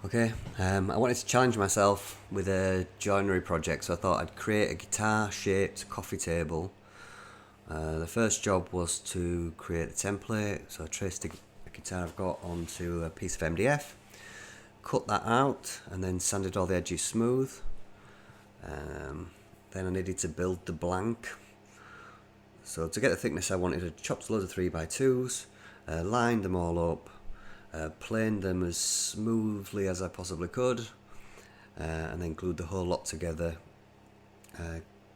Okay, I wanted to challenge myself with a joinery project, so I thought I'd create a guitar-shaped coffee table. The first job was to create the template, so I traced a guitar I've got onto a piece of MDF, cut that out, and then sanded all the edges smooth. Then I needed to build the blank. So to get the thickness I wanted, I chopped loads of 3x2s, lined them all up, planed them as smoothly as I possibly could, and then glued the whole lot together,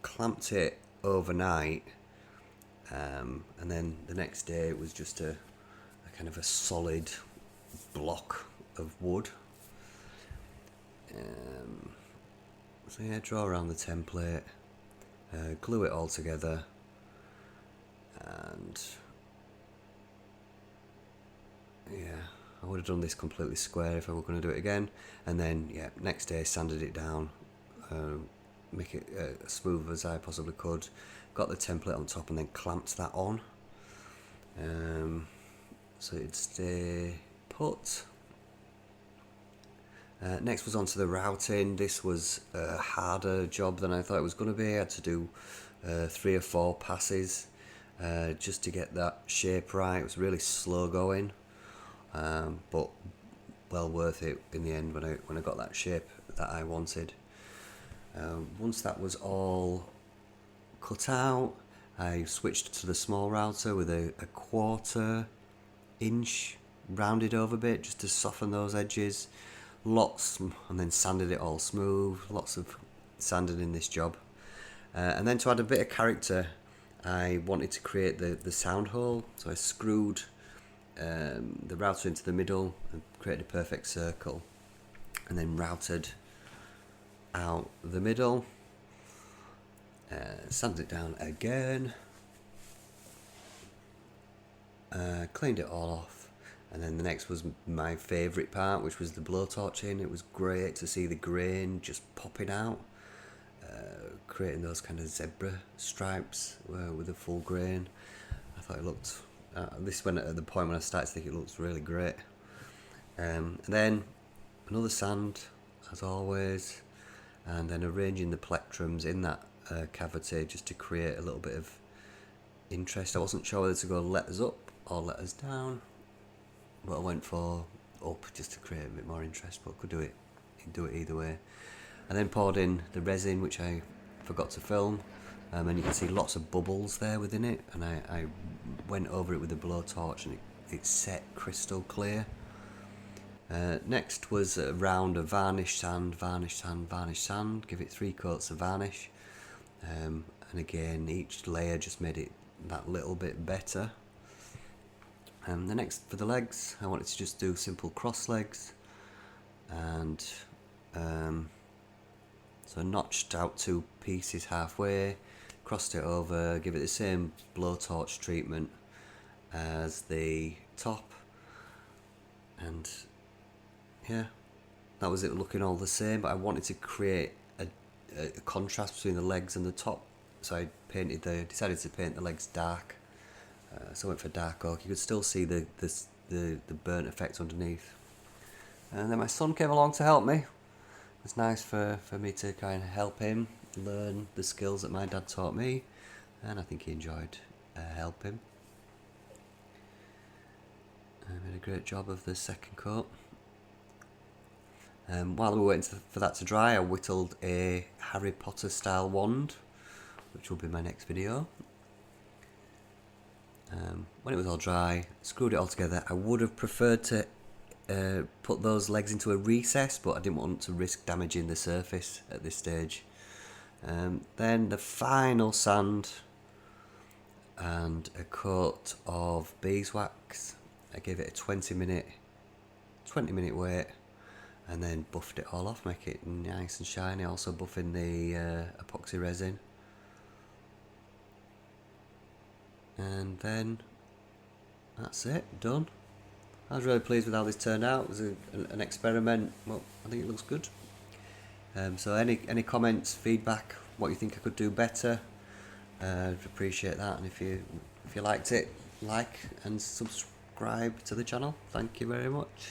clamped it overnight, and then the next day it was just a kind of a solid block of wood. So yeah, draw around the template, glue it all together, and yeah, I would have done this completely square if I were going to do it again. And then yeah, next day sanded it down, make it as smooth as I possibly could, got the template on top, and then clamped that on, so it'd stay put. Next was onto the routing. This was a harder job than I thought it was going to be. I had to do 3 or 4 passes just to get that shape right. It was really slow going, but well worth it in the end when I got that shape that I wanted. Once that was all cut out, I switched to the small router with a 1/4 inch rounded over bit just to soften those edges. And then sanded it all smooth. Lots of sanding in this job. And then to add a bit of character, I wanted to create the sound hole, so I screwed the router into the middle and created a perfect circle, and then routed out the middle, sanded it down again, cleaned it all off. And then the next was my favourite part, which was the blowtorching. It was great to see the grain just popping out, creating those kind of zebra stripes with a full grain. I thought it looked, this went at the point when I started to think it looks really great. And then another sand, as always, and then arranging the plectrums in that cavity just to create a little bit of interest. I wasn't sure whether to go letters up or letters down, but I went for up just to create a bit more interest, but could do it either way. And then poured in the resin, which I forgot to film, and you can see lots of bubbles there within it, and I went over it with a blowtorch, and it set crystal clear. Next was a round of varnish sand, give it 3 coats of varnish, and again each layer just made it that little bit better. The next, for the legs, I wanted to just do simple cross legs, and so notched out 2 pieces halfway, crossed it over, give it the same blowtorch treatment as the top, and yeah, that was it, looking all the same. But I wanted to create a contrast between the legs and the top, so I decided to paint the legs dark. So I went for dark oak. You could still see the burnt effect underneath. And then my son came along to help me. It was nice for me to kind of help him learn the skills that my dad taught me, and I think he enjoyed helping. I made a great job of the second coat. While we were waiting for that to dry, I whittled a Harry Potter style wand, which will be my next video. When it was all dry, screwed it all together. I would have preferred to put those legs into a recess, but I didn't want to risk damaging the surface at this stage. Then the final sand and a coat of beeswax. I gave it a 20 minute wait, and then buffed it all off, make it nice and shiny. Also buffing the epoxy resin. And then that's it, done. I was really pleased with how this turned out. It was an experiment. Well, I think it looks good. So any comments, feedback, what you think I could do better, I'd appreciate that. And if you liked it, like and subscribe to the channel. Thank you very much.